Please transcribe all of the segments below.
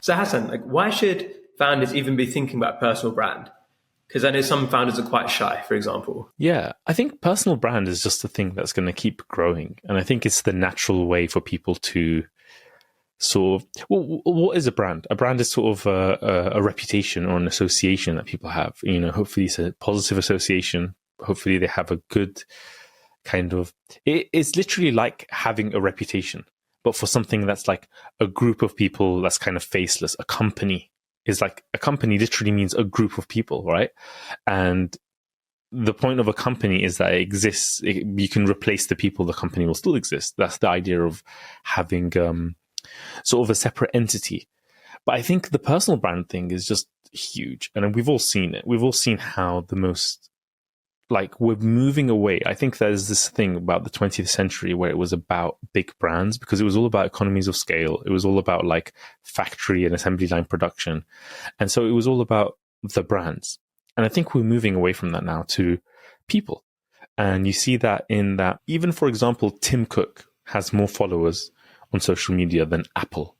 So Hassan, like, why should founders even be thinking about personal brand? Because I know some founders are quite shy, for example. Yeah, I think personal brand is just the thing that's going to keep growing. And I think it's the natural way for people to sort of, well, what is a brand? A brand is sort of a reputation or an association that people have. You know, hopefully it's a positive association. Hopefully they have a good kind of, it's literally like having a reputation, but for something that's like a group of people that's kind of faceless. A company is like, a company literally means a group of people, right? And the point of a company is that it exists. You can replace the people, the company will still exist. That's the idea of having sort of a separate entity. But I think the personal brand thing is just huge. And we've all seen it. We've all seen how the most, like, we're moving away. I think there's this thing about the 20th century where it was about big brands because it was all about economies of scale. It was all about like factory and assembly line production. And so it was all about the brands. And I think we're moving away from that now to people. And you see that in that, even for example, Tim Cook has more followers on social media than Apple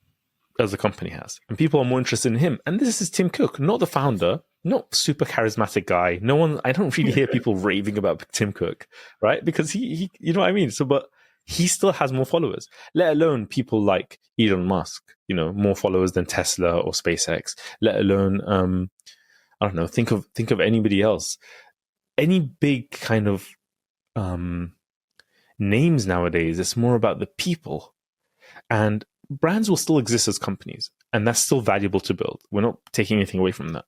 as a company has. And people are more interested in him. And this is Tim Cook, not the founder, not super charismatic guy. No one, I don't really hear people raving about Tim Cook, right? Because he you know what I mean? So, but he still has more followers, let alone people like Elon Musk, you know, more followers than Tesla or SpaceX, let alone, I don't know, think of anybody else. Any big kind of names nowadays, it's more about the people. And brands will still exist as companies, and that's still valuable to build. We're not taking anything away from that.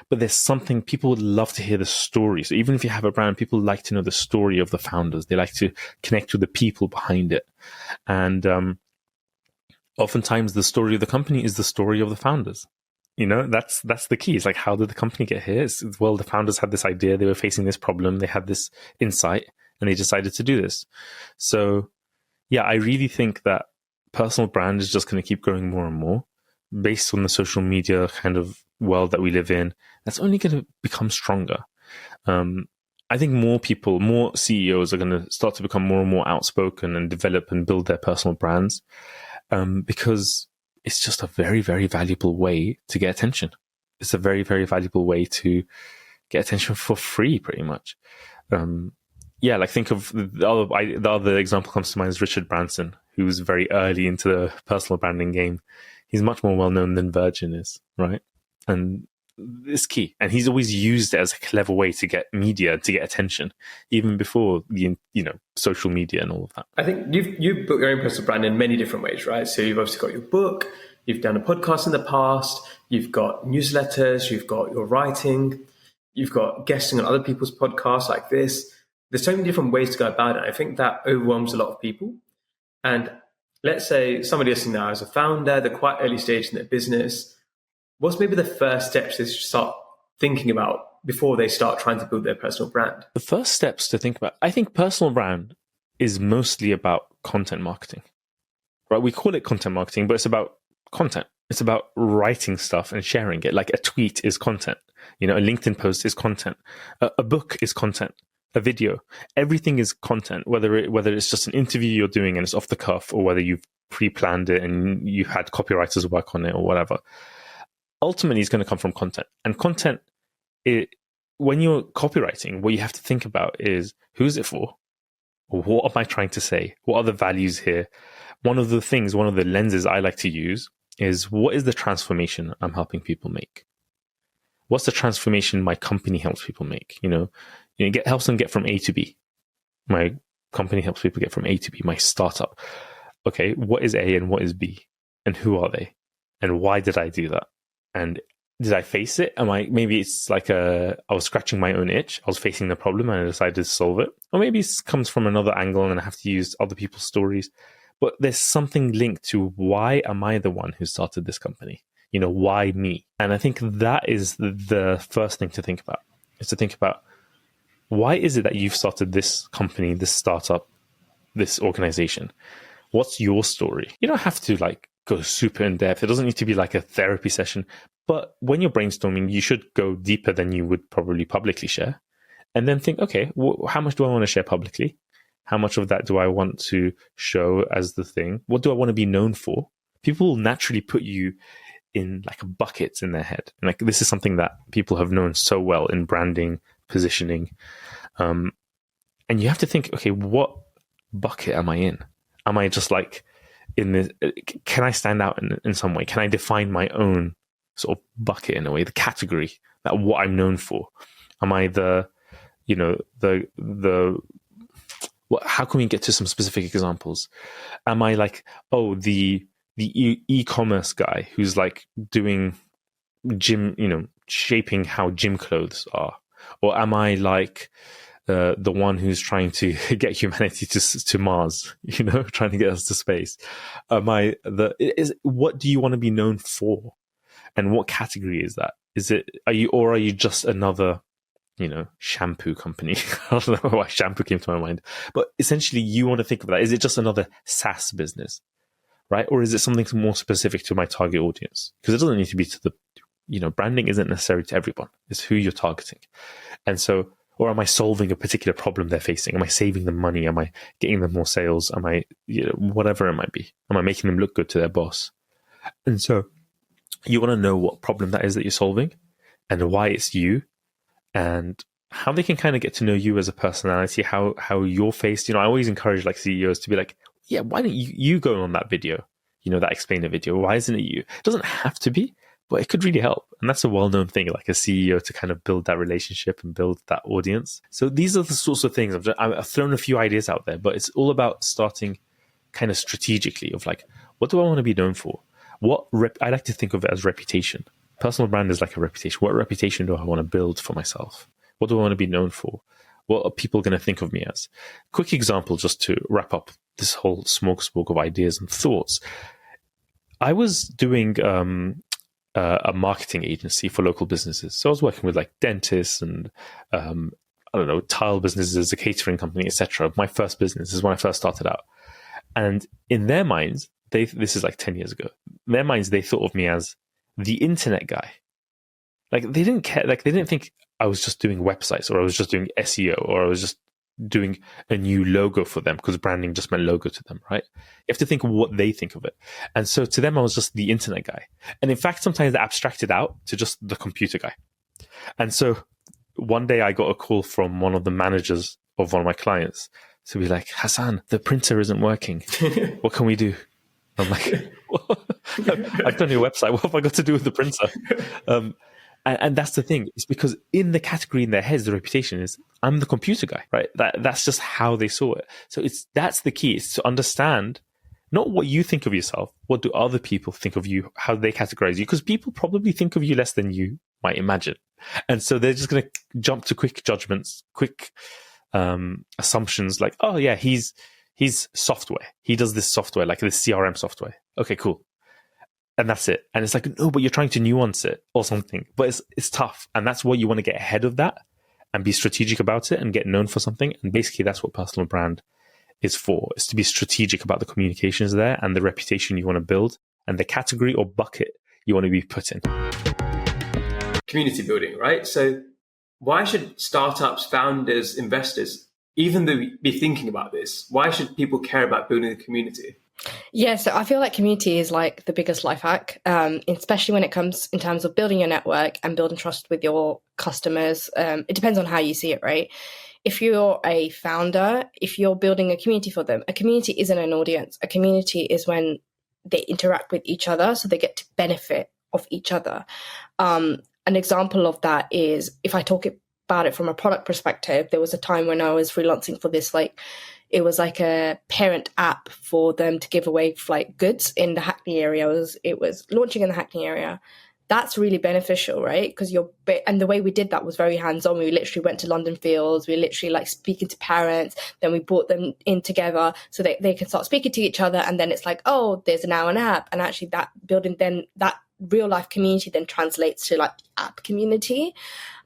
But there's something, people would love to hear the story. So even if you have a brand, people like to know the story of the founders. They like to connect with the people behind it. And oftentimes the story of the company is the story of the founders. You know, that's the key. It's like, how did the company get here? Well, the founders had this idea. They were facing this problem. They had this insight, and they decided to do this. So, yeah, I really think that personal brand is just going to keep growing more and more based on the social media kind of world that we live in. That's only going to become stronger. I think more people, more CEOs are going to start to become more and more outspoken and develop and build their personal brands because it's just a very, very valuable way to get attention. It's a very, very valuable way to get attention for free, pretty much. Yeah, like think of the other example comes to mind is Richard Branson, who was very early into the personal branding game. He's much more well-known than Virgin is, right? And it's key. And he's always used it as a clever way to get media, to get attention, even before the, you know, social media and all of that. I think you've built your own personal brand in many different ways, right? So you've obviously got your book, you've done a podcast in the past, you've got newsletters, you've got your writing, you've got guesting on other people's podcasts like this. There's so many different ways to go about it. I think that overwhelms a lot of people. And let's say somebody listening now is a founder, they're quite early stage in their business. What's maybe the first steps they should start thinking about before they start trying to build their personal brand? The first steps to think about, I think personal brand is mostly about content marketing, right? We call it content marketing, but it's about content. It's about writing stuff and sharing it. Like a tweet is content. You know, a LinkedIn post is content. A book is content. A video, everything is content, whether it's just an interview you're doing and it's off the cuff, or whether you've pre-planned it and you had copywriters work on it or whatever. Ultimately, it's going to come from content. And content, when you're copywriting, what you have to think about is, who's it for? What am I trying to say? What are the values here? One of the lenses I like to use is, what is the transformation I'm helping people make? What's the transformation my company helps people make? Helps them get from A to B. My company helps people get from A to B, my startup. Okay, what is A and what is B? And who are they? And why did I do that? And did I face it? Maybe it's like I was scratching my own itch. I was facing the problem and I decided to solve it. Or maybe it comes from another angle and I have to use other people's stories. But there's something linked to, why am I the one who started this company? Why me? And I think that is the first thing to think about, is to think about, why is it that you've started this company, this startup, this organization? What's your story? You don't have to go super in depth. It doesn't need to be like a therapy session. But when you're brainstorming, you should go deeper than you would probably publicly share. And then think, okay, how much do I want to share publicly? How much of that do I want to show as the thing? What do I want to be known for? People will naturally put you in like buckets in their head. And like this is something that people have known so well in branding, positioning. And you have to think, okay, what bucket am I in? Am I just like in this? Can I stand out in some way? Can I define my own sort of bucket in a way, the category that what I'm known for? Am I the, you know, how can we get to some specific examples? Am I like, oh, the e-commerce guy who's like doing gym, you know, shaping how gym clothes are? Or am I like the one who's trying to get humanity to Mars, you know, trying to get us to space? Am I what do you want to be known for? And what category is that? Are you just another, you know, shampoo company? I don't know why shampoo came to my mind, but essentially you want to think of that. Is it just another SaaS business, right? Or is it something more specific to my target audience? Because it doesn't need to be to the, you know, branding isn't necessary to everyone. It's who you're targeting. And so, or am I solving a particular problem they're facing? Am I saving them money? Am I getting them more sales? Am I, you know, whatever it might be? Am I making them look good to their boss? And so you want to know what problem that is that you're solving and why it's you, and how they can kind of get to know you as a personality, how you're faced. You know, I always encourage like CEOs to be like, yeah, why don't you go on that video, you know, that explainer video? Why isn't it you? It doesn't have to be, but it could really help. And that's a well-known thing, like a CEO to kind of build that relationship and build that audience. So these are the sorts of things. I've thrown a few ideas out there, but it's all about starting kind of strategically of like, what do I want to be known for? I like to think of it as reputation. Personal brand is like a reputation. What reputation do I want to build for myself? What do I want to be known for? What are people going to think of me as? Quick example, just to wrap up this whole smorgasbord of ideas and thoughts. I was doing a marketing agency for local businesses. So I was working with like dentists and, I don't know, tile businesses, a catering company, etc. My first business is when I first started out. And in their minds, this is like 10 years ago, in their minds, they thought of me as the internet guy. Like they didn't care, like they didn't think I was just doing websites or I was just doing SEO or I was just doing a new logo for them, because branding just meant logo to them, right? You have to think of what they think of it. And so to them, I was just the internet guy. And in fact, sometimes they abstracted out to just the computer guy. And so one day I got a call from one of the managers of one of my clients to be like, Hasan, the printer isn't working. What can we do? I'm like, I've done your website. What have I got to do with the printer? And that's the thing. It's because in the category in their heads, the reputation is, I'm the computer guy, right? That's just how they saw it. So that's the key, is to understand not what you think of yourself. What do other people think of you? How they categorize you? Because people probably think of you less than you might imagine. And so they're just going to jump to quick judgments, quick assumptions like, oh yeah, he's software. He does this software, like this CRM software. Okay, cool. And that's it. And it's like, no, but you're trying to nuance it or something. But it's tough. And that's what you want to get ahead of that and be strategic about it and get known for something. And basically that's what personal brand is for, is to be strategic about the communications there and the reputation you want to build and the category or bucket you want to be put in. Community building, right? So why should startups, founders, investors, even though be thinking about this, why should people care about building a community? Yeah, so I feel like community is like the biggest life hack, especially when it comes in terms of building your network and building trust with your customers. It depends on how you see it, right? If you're a founder, if you're building a community for them, a community isn't an audience. A community is when they interact with each other, so they get to benefit of each other. An example of that is, if I talk about it from a product perspective, there was a time when I was freelancing for this, it was like a parent app for them to give away like goods in the Hackney area. It was launching in the Hackney area. That's really beneficial, right? Because and the way we did that was very hands-on. We literally went to London Fields. We literally like speaking to parents. Then we brought them in together so they can start speaking to each other. And then it's like, oh, there's now an app. And actually that building, then that real life community then translates to like app community.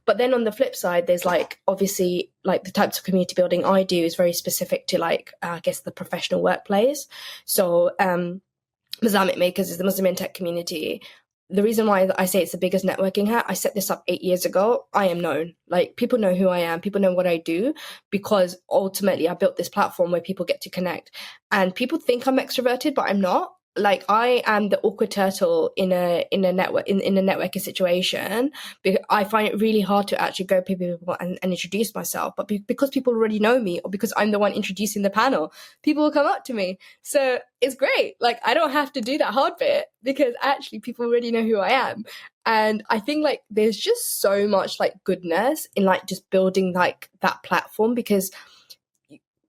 But then on the flip side, there's like, obviously, like the types of community building I do is very specific to like, I guess, the professional workplace. So Mazamit Makers is the Muslim in tech community. The reason why I say it's the biggest networking hack, I set this up 8 years ago. I am known. Like, people know who I am. People know what I do, because ultimately I built this platform where people get to connect. And people think I'm extroverted, but I'm not. like I am the awkward turtle in a network in a networking situation, because I find it really hard to actually go people and introduce myself. But because people already know me, or because I'm the one introducing the panel, people will come up to me. So it's great. Like I don't have to do that hard bit, because actually people already know who I am. And I think like there's just so much like goodness in like just building like that platform, because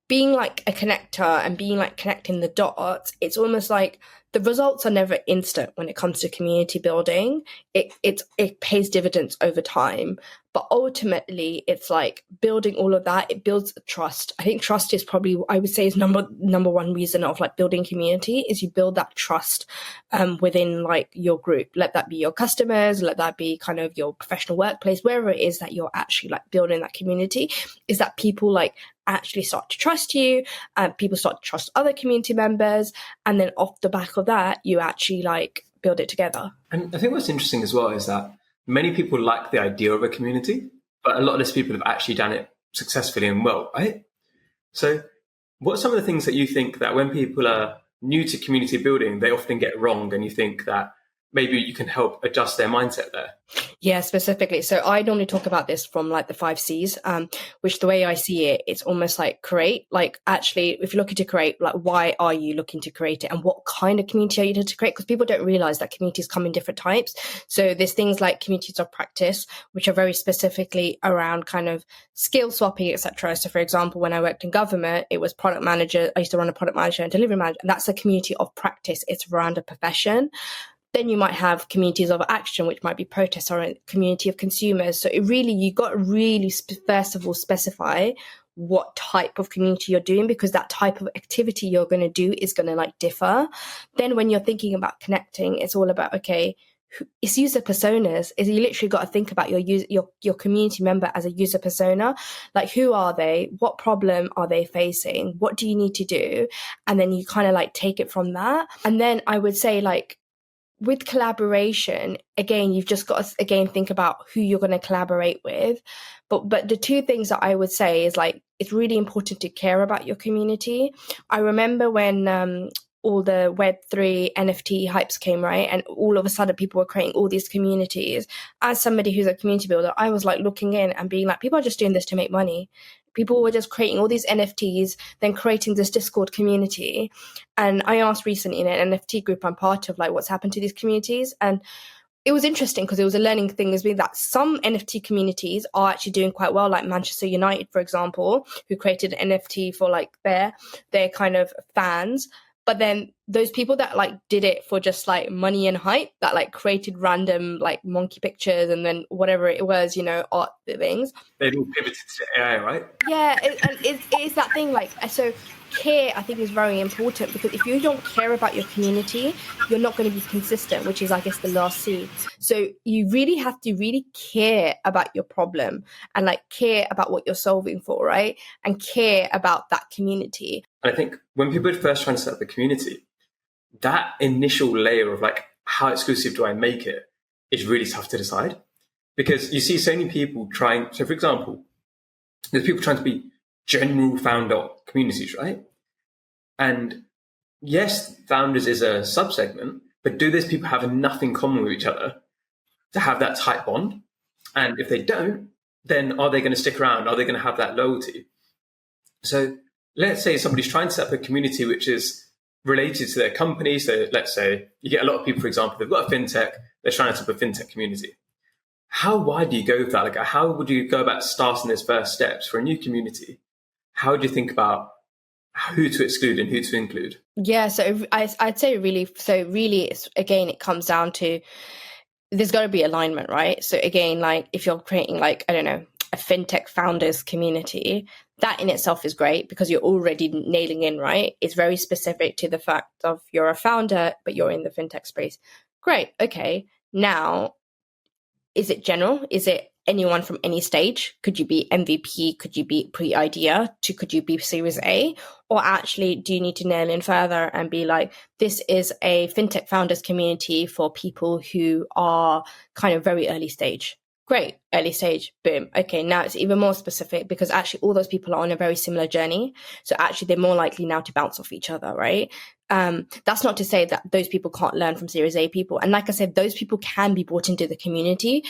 being like a connector and being like connecting the dots, it's almost like the results are never instant when it comes to community building. It pays dividends over time, but ultimately it's like building all of that. It builds trust. I think trust is probably, I would say, is number one reason of like building community, is you build that trust within like your group. Let that be your customers, let that be kind of your professional workplace, wherever it is that you're actually like building that community, is that people like actually start to trust you, and people start to trust other community members, and then off the back of that you actually like build it together. And I think what's interesting as well is that many people like the idea of a community, but a lot of these people have actually done it successfully and well, right? So what are some of the things that you think that when people are new to community building, they often get wrong, and you think that maybe you can help adjust their mindset there? Yeah, specifically. So I normally talk about this from like the 5 C's, which the way I see it, it's almost like create. Like actually, if you're looking to create, like why are you looking to create it, and what kind of community are you looking to create? Because people don't realize that communities come in different types. So there's things like communities of practice, which are very specifically around kind of skill swapping, etc. So for example, when I worked in government, it was product manager. I used to run a product manager and delivery manager, and that's a community of practice. It's around a profession. Then you might have communities of action, which might be protests, or a community of consumers. So you got to really, first of all, specify what type of community you're doing, because that type of activity you're going to do is going to like differ. Then when you're thinking about connecting, it's all about, okay, it's user personas. Is you literally got to think about your community member as a user persona. Like, who are they? What problem are they facing? What do you need to do? And then you kind of like take it from that. And then I would say, like, with collaboration, again, you've just got to again think about who you're going to collaborate with. But the two things that I would say is, like, it's really important to care about your community. I remember when all the Web3 NFT hypes came, right? And all of a sudden people were creating all these communities. As somebody who's a community builder, I was like looking in and being like, people are just doing this to make money. People were just creating all these NFTs, then creating this Discord community. And I asked recently in an NFT group I'm part of, like, what's happened to these communities? And it was interesting because it was a learning thing, as being that some NFT communities are actually doing quite well, like Manchester United, for example, who created an NFT for like their kind of fans. But then those people that like did it for just like money and hype, that like created random like monkey pictures and then whatever it was, you know, art things. They've all pivoted to AI, right? Yeah, and it's that thing, like, so care, I think, is very important, because if you don't care about your community, you're not going to be consistent, which is, I guess, the last C. So you really have to really care about your problem and like care about what you're solving for, right? And care about that community. I think when people are first trying to set up a community, that initial layer of like, how exclusive do I make it, is really tough to decide, because you see so many people trying. So for example, there's people trying to be general founder communities, right? And yes, founders is a subsegment, but do those people have enough in common with each other to have that tight bond? And if they don't, then are they going to stick around? Are they going to have that loyalty? So let's say somebody's trying to set up a community which is related to their company. So let's say you get a lot of people, for example, they've got a fintech, they're trying to set up a fintech community. How wide do you go with that? Like, how would you go about starting those first steps for a new community? How do you think about who to exclude and who to include? Yeah, so I'd say really, it's, again, it comes down to, there's got to be alignment, right? So again, like if you're creating, like, I don't know, a fintech founders community, that in itself is great because you're already nailing in, right? It's very specific to the fact of you're a founder, but you're in the fintech space. Great. Okay. Now, is it general? Is it anyone from any stage? Could you be MVP? Could you be pre-idea? Could you be Series A? Or actually, do you need to nail in further and be like, this is a fintech founders community for people who are kind of very early stage? Great, early stage, boom. Okay, now it's even more specific because actually all those people are on a very similar journey. So actually they're more likely now to bounce off each other, right? That's not to say that those people can't learn from Series A people. And like I said, those people can be brought into the community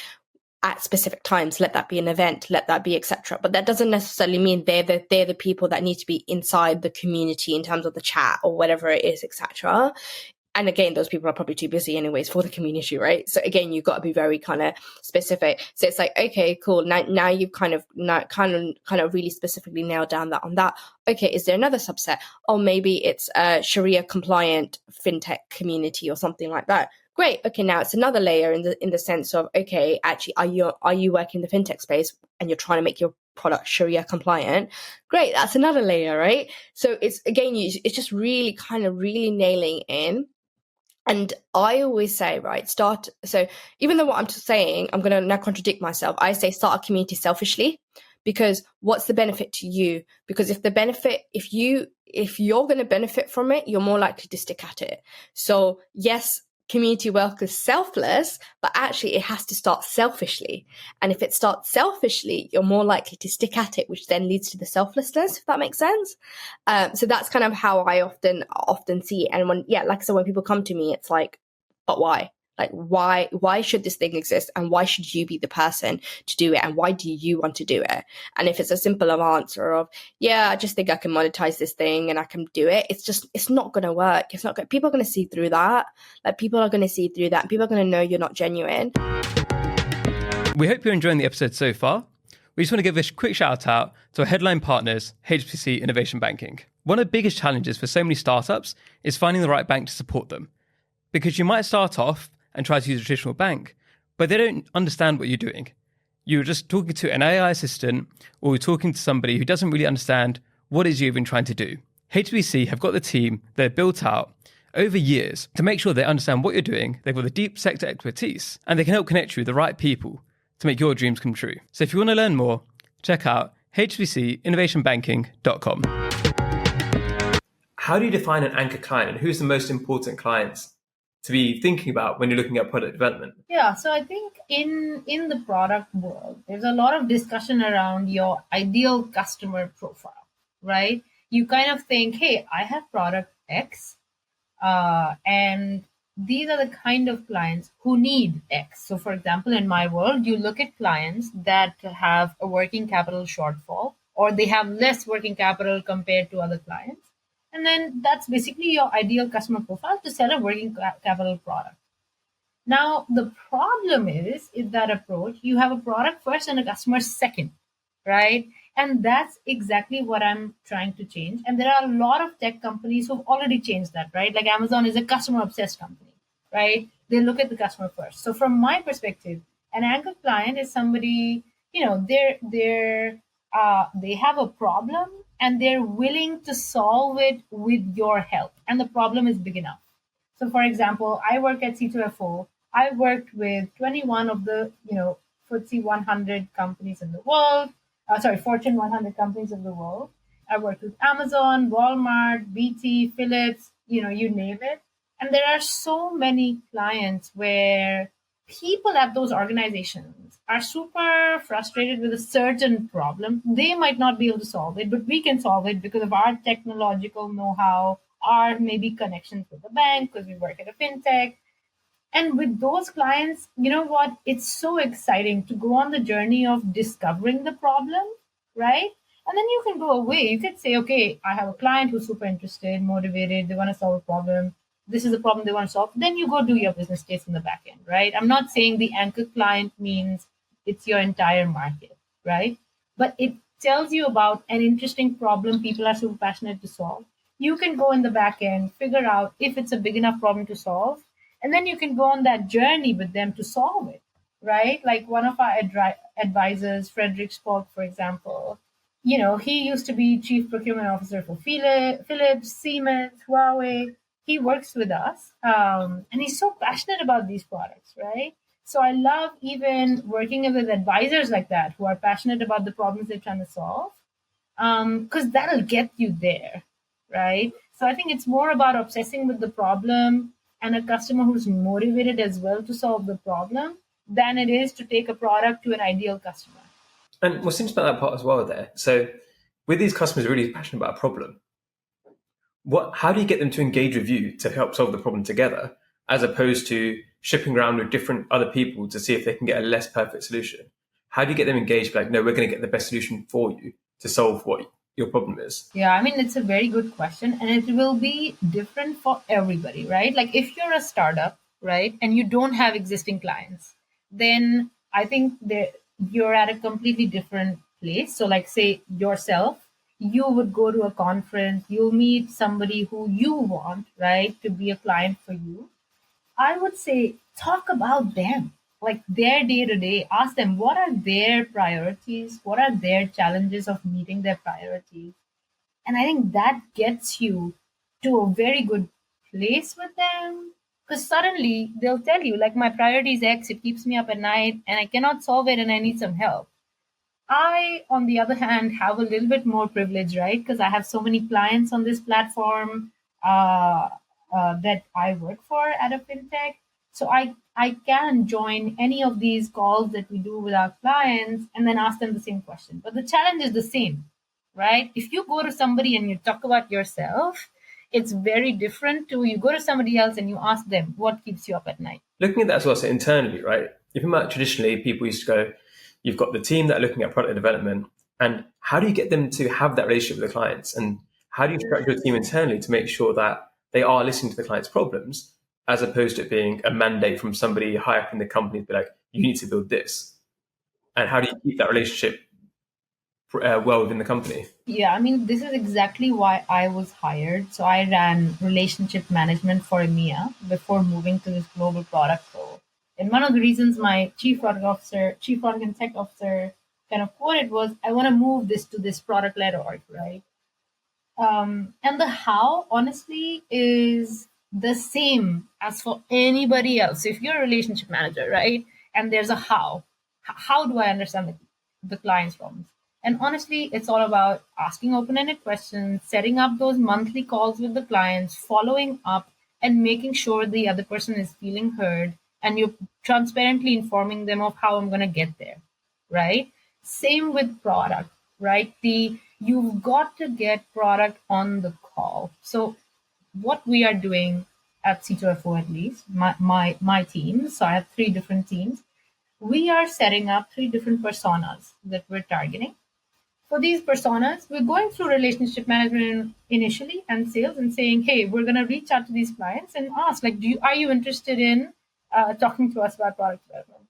at specific times. Let that be an event, let that be etc. But that doesn't necessarily mean they're the people that need to be inside the community in terms of the chat or whatever it is, etc. And again, those people are probably too busy anyways for the community, right? So again, you've got to be very kind of specific. So it's like, okay, cool. Now you've kind of really specifically nailed down that on that. Okay, is there another subset? Or maybe it's a Sharia compliant fintech community or something like that. Great. Okay, now it's another layer in the sense of, okay, actually, are you working in the fintech space and you're trying to make your product Sharia compliant? Great, that's another layer, right? So it's again, it's just really kind of really nailing in. And I always say, right, so even though what I'm saying, I'm going to now contradict myself. I say start a community selfishly, because what's the benefit to you? Because if you're going to benefit from it, you're more likely to stick at it. So yes, community work is selfless, but actually it has to start selfishly. And if it starts selfishly, you're more likely to stick at it, which then leads to the selflessness, if that makes sense. So that's kind of how I often see it. And like I said, when people come to me, it's like, but why? Like, why should this thing exist? And why should you be the person to do it? And why do you want to do it? And if it's a simple answer of, yeah, I just think I can monetize this thing and I can do it, it's not going to work. It's not good. People are going to see through that. People are going to see through that. People are going to know you're not genuine. We hope you're enjoying the episode so far. We just want to give a quick shout out to our headline partners, HSBC Innovation Banking. One of the biggest challenges for so many startups is finding the right bank to support them. Because you might start off and try to use a traditional bank, but they don't understand what you're doing. You're just talking to an AI assistant, or you're talking to somebody who doesn't really understand what it is you're even trying to do. HSBC have got the team they've built out over years to make sure they understand what you're doing. They've got the deep sector expertise, and they can help connect you with the right people to make your dreams come true. So if you want to learn more, check out hsbcinnovationbanking.com. How do you define an anchor client, and who's the most important clients to be thinking about when you're looking at product development? Yeah, so I think in the product world, there's a lot of discussion around your ideal customer profile, right? You kind of think, hey, I have product X, and these are the kind of clients who need X. So for example, in my world, you look at clients that have a working capital shortfall, or they have less working capital compared to other clients. And then that's basically your ideal customer profile to sell a working capital product. Now, the problem is that approach, you have a product first and a customer second, right? And that's exactly what I'm trying to change. And there are a lot of tech companies who've already changed that, right? Like Amazon is a customer obsessed company, right? They look at the customer first. So from my perspective, an anchor client is somebody, they have a problem and they're willing to solve it with your help. And the problem is big enough. So for example, I work at C2FO. I worked with 21 of the, FTSE 100 companies in the world. Fortune 100 companies in the world. I worked with Amazon, Walmart, BT, Philips, you name it. And there are so many clients where people at those organizations are super frustrated with a certain problem. They might not be able to solve it, but we can solve it because of our technological know-how, our maybe connections with the bank, because we work at a fintech. And with those clients, you know what? It's so exciting to go on the journey of discovering the problem, right? And then you can go away. You could say, okay, I have a client who's super interested, motivated, they want to solve a problem. This is the problem they want to solve. Then you go do your business case in the back end, right? I'm not saying the anchor client means it's your entire market, right? But it tells you about an interesting problem people are super passionate to solve. You can go in the back end, figure out if it's a big enough problem to solve, and then you can go on that journey with them to solve it, right? Like one of our advisors, Frederick Spock, for example, he used to be chief procurement officer for Philips, Siemens, Huawei. He works with us, and he's so passionate about these products, right? So I love even working with advisors like that who are passionate about the problems they're trying to solve, because that'll get you there, right? So I think it's more about obsessing with the problem and a customer who's motivated as well to solve the problem than it is to take a product to an ideal customer. And what's interesting about that part as well there, so with these customers who are really passionate about a problem, how do you get them to engage with you to help solve the problem together, as opposed to shipping around with different other people to see if they can get a less perfect solution? How do you get them engaged? Like, no, we're going to get the best solution for you to solve what your problem is. Yeah, I mean, it's a very good question, and it will be different for everybody, right? Like, if you're a startup, right, and you don't have existing clients, then I think that you're at a completely different place. So, like, say yourself, you would go to a conference, you'll meet somebody who you want, right, to be a client for you. I would say talk about them, like their day to day. Ask them what are their priorities, what are their challenges of meeting their priorities. And I think that gets you to a very good place with them. Because suddenly they'll tell you, like, my priority is X, it keeps me up at night, and I cannot solve it, and I need some help. I, on the other hand, have a little bit more privilege, right? Because I have so many clients on this platform that I work for at a fintech. So I can join any of these calls that we do with our clients and then ask them the same question. But the challenge is the same, right? If you go to somebody and you talk about yourself, it's very different to you go to somebody else and you ask them what keeps you up at night. Looking at that as well, so internally, right? If you think about traditionally, people used to go, you've got the team that are looking at product development, and how do you get them to have that relationship with the clients? And how do you structure a team internally to make sure that they are listening to the client's problems, as opposed to it being a mandate from somebody high up in the company to be like, you need to build this? And how do you keep that relationship well within the company? Yeah, I mean, this is exactly why I was hired. So I ran relationship management for EMEA before moving to this global product role. And one of the reasons my chief product and tech officer kind of quoted was, I want to move this to this product-led org, right? And the how, honestly, is the same as for anybody else. So if you're a relationship manager, right, and there's a how do I understand the client's problems? And honestly, it's all about asking open-ended questions, setting up those monthly calls with the clients, following up, and making sure the other person is feeling heard, and you're transparently informing them of how I'm going to get there, right? Same with product, right? You've got to get product on the call. So what we are doing at C2FO, at least, my team, so I have 3 different teams, we are setting up 3 different personas that we're targeting. For these personas, we're going through relationship management initially and sales and saying, hey, we're going to reach out to these clients and ask, like, are you interested in talking to us about product development?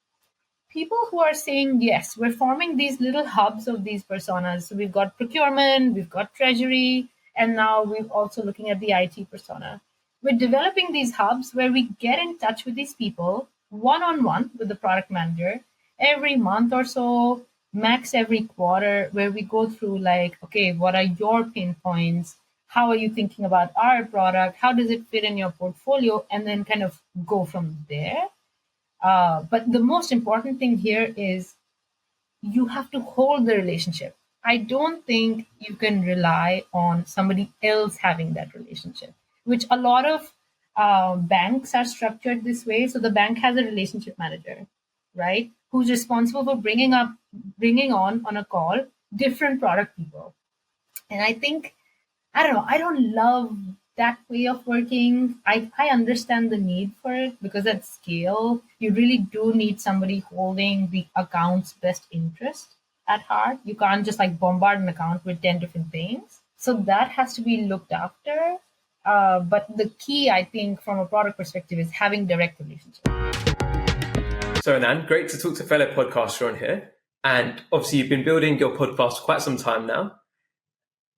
People who are saying yes, we're forming these little hubs of these personas. So we've got procurement, we've got treasury, and now we're also looking at the IT persona. We're developing these hubs where we get in touch with these people one-on-one with the product manager every month or so, max every quarter, where we go through like, okay, what are your pain points? How are you thinking about our product? How does it fit in your portfolio? And then kind of go from there. But the most important thing here is you have to hold the relationship. I don't think you can rely on somebody else having that relationship, which a lot of banks are structured this way. So the bank has a relationship manager, right, who's responsible for bringing on a call different product people. And I think, I don't know, I don't love that way of working. I understand the need for it because at scale, you really do need somebody holding the account's best interest at heart. You can't just like bombard an account with 10 different things. So that has to be looked after. But the key, I think, from a product perspective is having direct relationships. So Anand, great to talk to fellow podcaster on here. And obviously you've been building your podcast for quite some time now.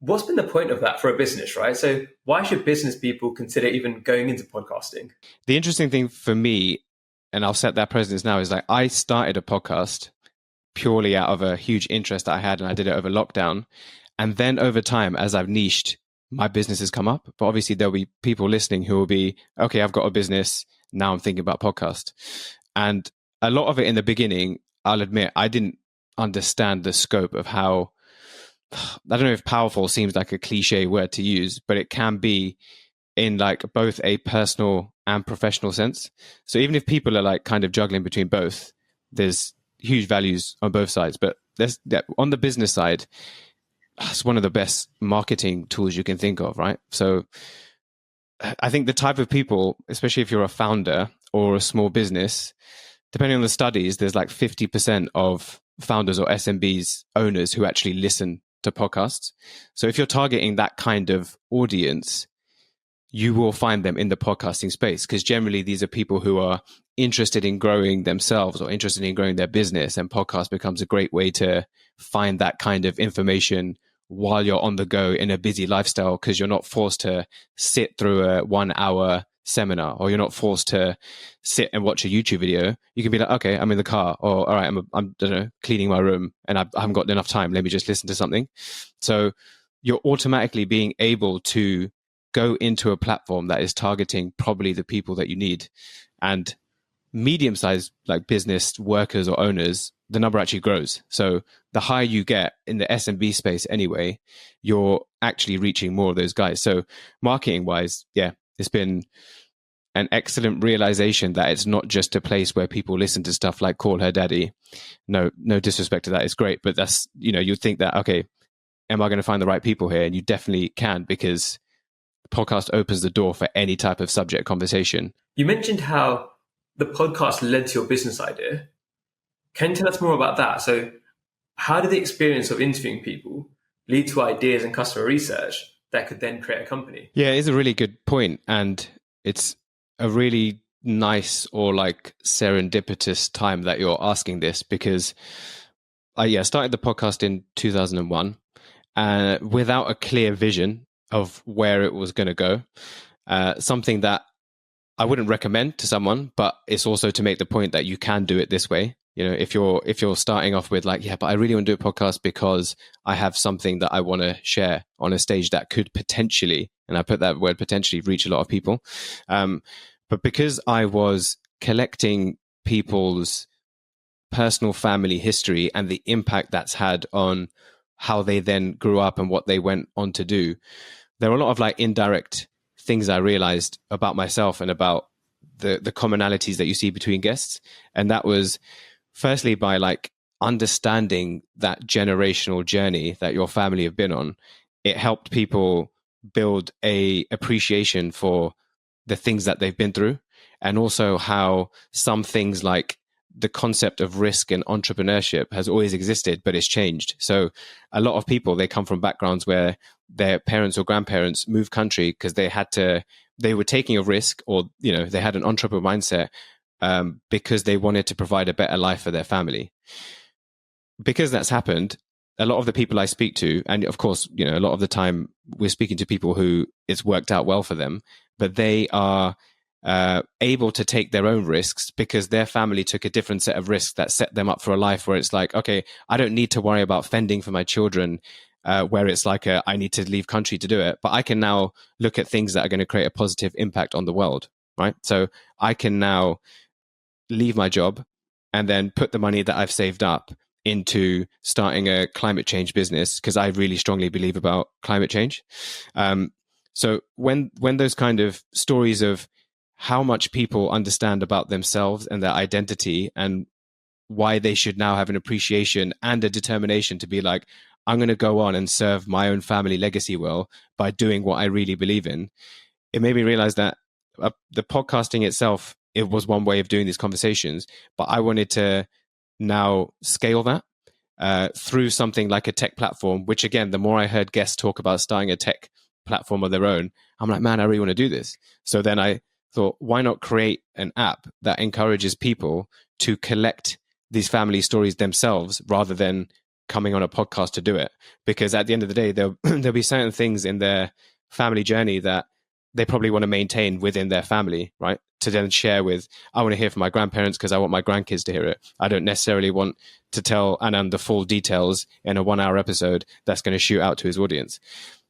What's been the point of that for a business, right? So why should business people consider even going into podcasting? The interesting thing for me, and I'll set that precedence now, is like I started a podcast purely out of a huge interest that I had, and I did it over lockdown. And then over time, as I've niched, my business has come up. But obviously there'll be people listening who will be, okay, I've got a business. Now I'm thinking about podcast. And a lot of it in the beginning, I'll admit, I didn't understand the scope of how, I don't know if powerful seems like a cliche word to use, but it can be in like both a personal and professional sense. So even if people are like kind of juggling between both, there's huge values on both sides. But on the business side, it's one of the best marketing tools you can think of, right? So I think the type of people, especially if you're a founder or a small business, depending on the studies, there's like 50% of founders or SMBs owners who actually listen to podcasts. So if you're targeting that kind of audience, you will find them in the podcasting space, because generally these are people who are interested in growing themselves or interested in growing their business, and podcast becomes a great way to find that kind of information while you're on the go in a busy lifestyle, because you're not forced to sit through a 1 hour seminar, or you're not forced to sit and watch a YouTube video. You can be like, okay, I'm in the car, or all right, I'm I don't know, cleaning my room and I haven't got enough time. Let me just listen to something. So you're automatically being able to go into a platform that is targeting probably the people that you need. And medium-sized like business workers or owners, the number actually grows. So the higher you get in the SMB space anyway, you're actually reaching more of those guys. So marketing-wise, yeah, it's been an excellent realization that it's not just a place where people listen to stuff like Call Her Daddy. No disrespect to that. It's great. But that's, you'd think that, okay, am I going to find the right people here? And you definitely can, because the podcast opens the door for any type of subject conversation. You mentioned how the podcast led to your business idea. Can you tell us more about that? So how did the experience of interviewing people lead to ideas and customer research that could then create a company? Yeah, it's a really good point. And it's a really nice or like serendipitous time that you're asking this, because I started the podcast in 2001 without a clear vision of where it was going to go. Something that I wouldn't recommend to someone, but it's also to make the point that you can do it this way. If you're starting off with like, yeah, but I really want to do a podcast because I have something that I want to share on a stage that could potentially, and I put that word potentially, reach a lot of people. But because I was collecting people's personal family history and the impact that's had on how they then grew up and what they went on to do, there were a lot of like indirect things I realized about myself and about the commonalities that you see between guests. And that was firstly by like understanding that generational journey that your family have been on. It helped people build a appreciation for the things that they've been through, and also how some things like the concept of risk and entrepreneurship has always existed, but it's changed. So a lot of people, they come from backgrounds where their parents or grandparents moved country because they were taking a risk, or, they had an entrepreneur mindset because they wanted to provide a better life for their family. Because that's happened, a lot of the people I speak to, and of course, a lot of the time we're speaking to people who it's worked out well for them, but they are able to take their own risks because their family took a different set of risks that set them up for a life where it's like, okay, I don't need to worry about fending for my children, where it's like I need to leave country to do it, but I can now look at things that are going to create a positive impact on the world, right? So I can now leave my job and then put the money that I've saved up into starting a climate change business, because I really strongly believe about climate change. So when those kind of stories of how much people understand about themselves and their identity and why they should now have an appreciation and a determination to be like, I'm going to go on and serve my own family legacy well by doing what I really believe in, it made me realize that the podcasting itself, it was one way of doing these conversations, but I wanted to now scale that through something like a tech platform, which again, the more I heard guests talk about starting a tech platform of their own, I'm like, man, I really want to do this. So then I thought, why not create an app that encourages people to collect these family stories themselves rather than coming on a podcast to do it? Because at the end of the day, there'll be certain things in their family journey that they probably want to maintain within their family, right? To then share with, I want to hear from my grandparents because I want my grandkids to hear it. I don't necessarily want to tell Anand the full details in a 1 hour episode that's going to shoot out to his audience.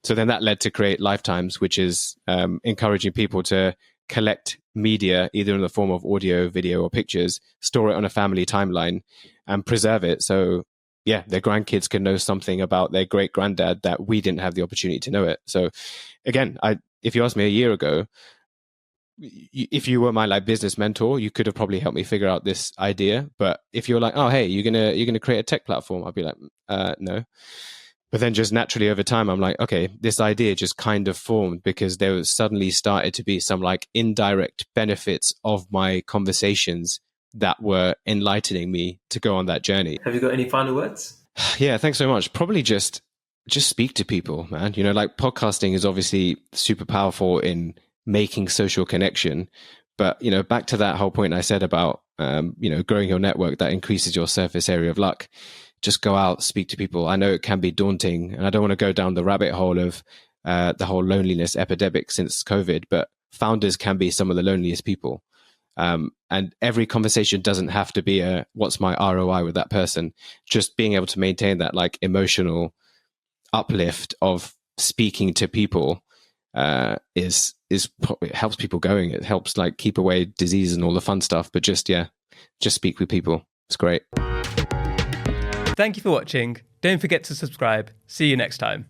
So then that led to create Lifetimes, which is encouraging people to collect media, either in the form of audio, video, or pictures, store it on a family timeline and preserve it. So yeah, their grandkids can know something about their great granddad that we didn't have the opportunity to know it. So again, if you asked me a year ago, if you were my like business mentor, you could have probably helped me figure out this idea. But if you're like, oh, hey, you're gonna create a tech platform, I'd be like, no. But then just naturally over time, I'm like, okay, this idea just kind of formed because there was suddenly started to be some like indirect benefits of my conversations that were enlightening me to go on that journey. Have you got any final words? Yeah, thanks so much. Probably just speak to people, man. You know, like podcasting is obviously super powerful in making social connection. But, you know, back to that whole point I said about, you know, growing your network that increases your surface area of luck. Just go out, speak to people. I know it can be daunting, and I don't want to go down the rabbit hole of the whole loneliness epidemic since COVID, but founders can be some of the loneliest people. And every conversation doesn't have to be a, what's my ROI with that person? Just being able to maintain that like emotional uplift of speaking to people it helps people going. It helps like keep away disease and all the fun stuff. But just speak with people. It's great. Thank you for watching. Don't forget to subscribe. See you next time.